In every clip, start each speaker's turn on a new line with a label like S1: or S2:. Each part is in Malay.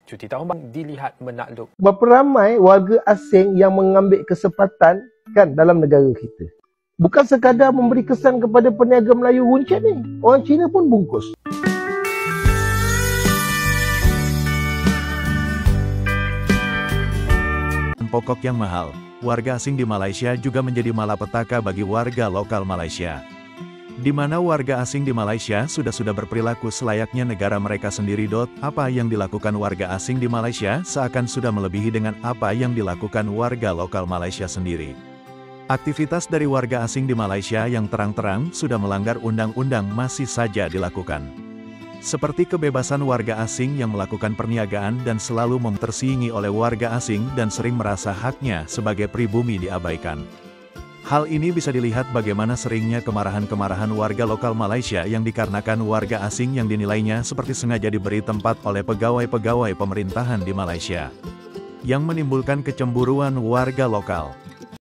S1: Cuti tahun baru dilihat menakluk.
S2: Berapa ramai warga asing yang mengambil kesempatan kan dalam negara kita. Bukan sekadar memberi kesan kepada peniaga Melayu runcit ni. Orang Cina pun bungkus.
S3: Pokok yang mahal, warga asing di Malaysia juga menjadi malapetaka bagi warga lokal Malaysia. Di mana warga asing di Malaysia sudah berperilaku selayaknya negara mereka sendiri. Apa yang dilakukan warga asing di Malaysia seakan sudah melebihi dengan apa yang dilakukan warga lokal Malaysia sendiri. Aktivitas dari warga asing di Malaysia yang terang-terang sudah melanggar undang-undang masih saja dilakukan. Seperti kebebasan warga asing yang melakukan perniagaan dan selalu tersiingi oleh warga asing dan sering merasa haknya sebagai pribumi diabaikan. Hal ini bisa dilihat bagaimana seringnya kemarahan-kemarahan warga lokal Malaysia yang dikarenakan warga asing yang dinilainya seperti sengaja diberi tempat oleh pegawai-pegawai pemerintahan di Malaysia, yang menimbulkan kecemburuan warga lokal.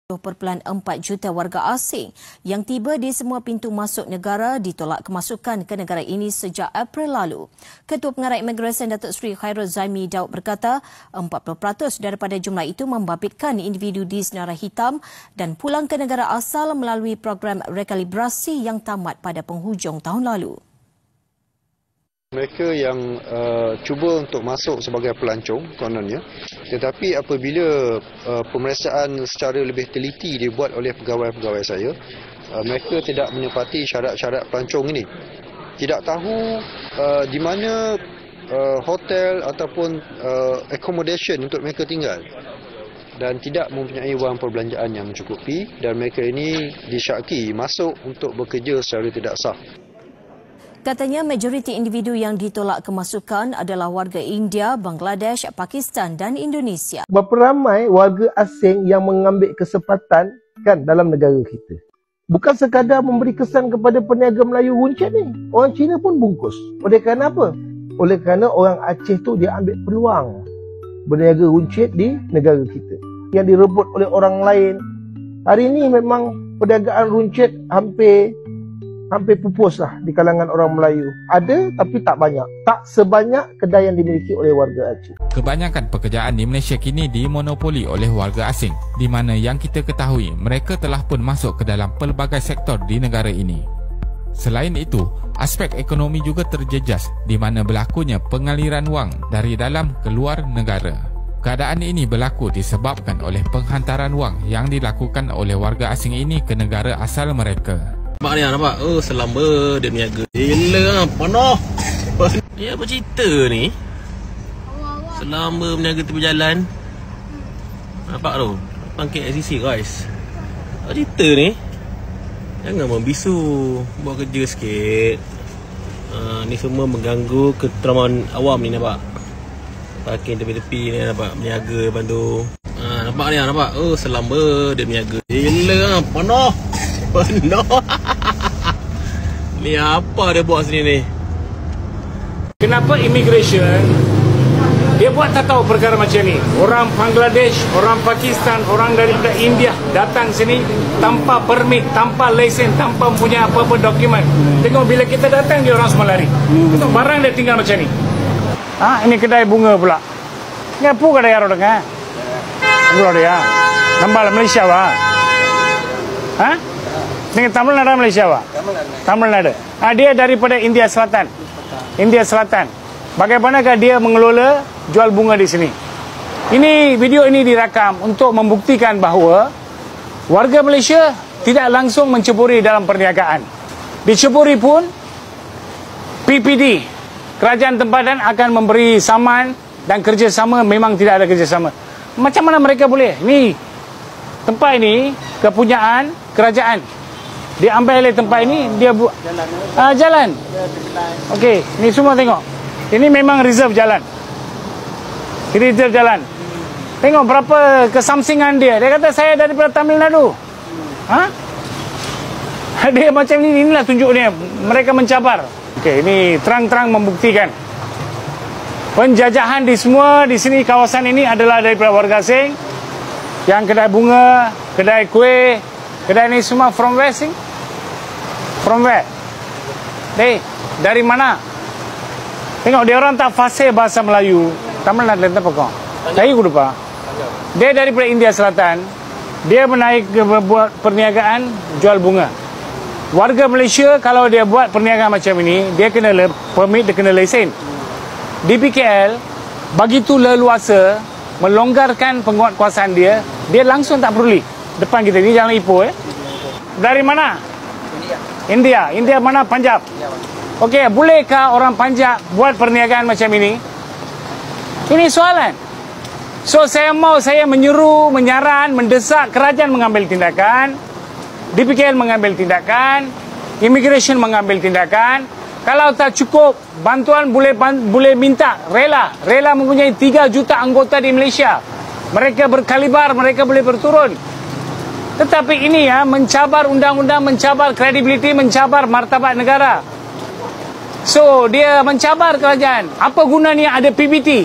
S4: 1.4 juta warga asing yang tiba di semua pintu masuk negara ditolak kemasukan ke negara ini sejak April lalu. Ketua Pengarah Imigresen Datuk Seri Khairul Zaimi Daud berkata 40% daripada jumlah itu membabitkan individu di senarai hitam dan pulang ke negara asal melalui program rekalibrasi yang tamat pada penghujung tahun lalu.
S5: Mereka yang cuba untuk masuk sebagai pelancong kononnya, tetapi apabila pemeriksaan secara lebih teliti dibuat oleh pegawai-pegawai saya, mereka tidak menepati syarat-syarat pelancong ini. Tidak tahu di mana hotel ataupun accommodation untuk mereka tinggal, dan tidak mempunyai wang perbelanjaan yang mencukupi, dan mereka ini disyaki masuk untuk bekerja secara tidak sah.
S4: Katanya majoriti individu yang ditolak kemasukan adalah warga India, Bangladesh, Pakistan dan Indonesia.
S2: Berapa ramai warga asing yang mengambil kesempatan kan dalam negara kita. Bukan sekadar memberi kesan kepada peniaga Melayu runcit ni. Orang Cina pun bungkus. Oleh kerana apa? Oleh kerana orang Aceh tu dia ambil peluang berniaga runcit di negara kita yang direbut oleh orang lain. Hari ini memang perniagaan runcit hampir pupus lah di kalangan orang Melayu. Ada tapi tak banyak. Tak sebanyak kedai yang dimiliki oleh warga Aceh.
S6: Kebanyakan pekerjaan di Malaysia kini dimonopoli oleh warga asing, di mana yang kita ketahui mereka telah pun masuk ke dalam pelbagai sektor di negara ini. Selain itu, aspek ekonomi juga terjejas di mana berlakunya pengaliran wang dari dalam ke luar negara. Keadaan ini berlaku disebabkan oleh penghantaran wang yang dilakukan oleh warga asing ini ke negara asal mereka.
S7: Nampak ni, nampak? Oh, selamba dia berniaga. Gila lah, penuh. Ni apa cerita ni? Selamba berniaga tepi jalan. Nampak tu? Pangkit SCC guys. Apa cerita ni? Jangan membisu. Buat kerja sikit. Ni semua mengganggu keteraman awam ni, nampak? Parking tepi-tepi ni, nampak? Berniaga depan tu. Nampak ni, nampak? Oh, selamba dia berniaga. Gila lah, penuh. Ni apa dia buat sini ni?
S8: Kenapa immigration dia buat tak tahu perkara macam ni? Orang Bangladesh, orang Pakistan, orang daripada India datang sini tanpa permit, tanpa lesen, tanpa punya apa-apa dokumen. Tengok bila kita datang dia orang semua lari. Tengok barang dia tinggal macam ni. Ini kedai bunga pula. Ni apa kedai yaru dengar? Belum dia. Nampak Malaysia wah. Dengan Tamil Nadu Malaysia Pak? Tamil Nadu. Dia daripada India Selatan. India Selatan. Bagaimanakah dia mengelola jual bunga di sini? Video ini dirakam untuk membuktikan bahawa warga Malaysia tidak langsung menceburi dalam perniagaan. Diceburi pun PPD, Kerajaan Tempatan akan memberi saman dan kerjasama memang tidak ada kerjasama. Macam mana mereka boleh? Ini tempat ini kepunyaan kerajaan. Dia ambil oleh tempat ini, dia buat jalan. Okey, ni semua tengok. Ini memang reserve jalan. Ini reserve jalan. Tengok berapa kesamsingan dia. Dia kata saya daripada Tamil Nadu. Dia macam ni, inilah tunjuk dia. Mereka mencabar. Okey, ini terang-terang membuktikan penjajahan di semua di sini kawasan ini adalah daripada warga asing. Yang kedai bunga, kedai kuih, kedai ni semua from where sih? From where? Dari mana? Tengok dia orang tak fasih bahasa Melayu. Tamil Nadu letak pokok. Saya lupa. Dia daripada India Selatan. Dia menaik buat perniagaan jual bunga. Warga Malaysia kalau dia buat perniagaan macam ini, dia kena permit, dia kena lesen. Di PKL, begitu leluasa melonggarkan penguatkuasaan dia langsung tak perlu. Depan kita ni Jalan Ipoh. Dari mana? India. India mana? Punjab. Okey, bolehkah orang Punjab buat perniagaan macam ini? Ini soalan. So saya menyeru, menyaran, mendesak kerajaan mengambil tindakan, DPKL mengambil tindakan, immigration mengambil tindakan. Kalau tak cukup, bantuan boleh minta, rela mempunyai 3 juta anggota di Malaysia. Mereka berkalibar, mereka boleh berturun. Tetapi ini mencabar undang-undang, mencabar kredibiliti, mencabar martabat negara. So dia mencabar kerajaan. Apa gunanya ada PBT?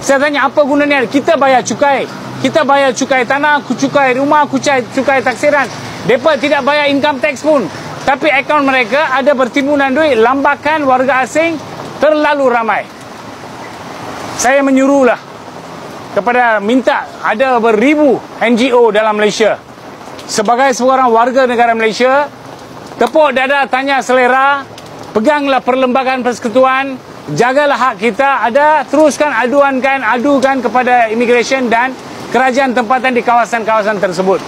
S8: Saya tanya, apa gunanya? Kita bayar cukai. Kita bayar cukai tanah, cukai rumah, cukai taksiran. Mereka tidak bayar income tax pun. Tapi akaun mereka ada bertimbunan duit. Lambakan warga asing terlalu ramai. Saya menyuruhlah kepada minta ada beribu NGO dalam Malaysia. Sebagai seorang warga negara Malaysia, tepuk dada, tanya selera, peganglah perlembagaan persekutuan, jagalah hak kita, teruskan adukan kepada immigration dan kerajaan tempatan di kawasan-kawasan tersebut.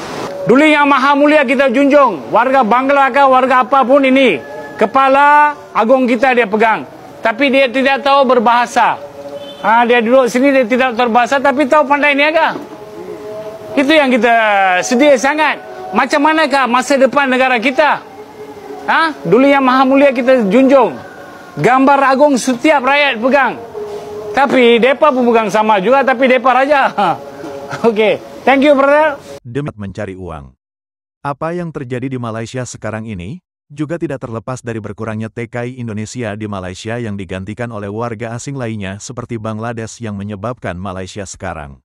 S8: Dulu yang maha mulia kita junjung, warga Bangla ke warga apapun ini, kepala agung kita dia pegang. Tapi dia tidak tahu berbahasa. Dia duduk sini, dia tidak tahu berbahasa, tapi tahu pandai niaga. Itu yang kita sedih sangat. Macam manakah masa depan negara kita? Dulu yang maha mulia kita junjung, gambar agung setiap rakyat pegang. Tapi mereka pun pegang sama juga, tapi mereka raja. Okey, thank you brother.
S3: Demi mencari uang. Apa yang terjadi di Malaysia sekarang ini juga tidak terlepas dari berkurangnya TKI Indonesia di Malaysia yang digantikan oleh warga asing lainnya seperti Bangladesh yang menyebabkan Malaysia sekarang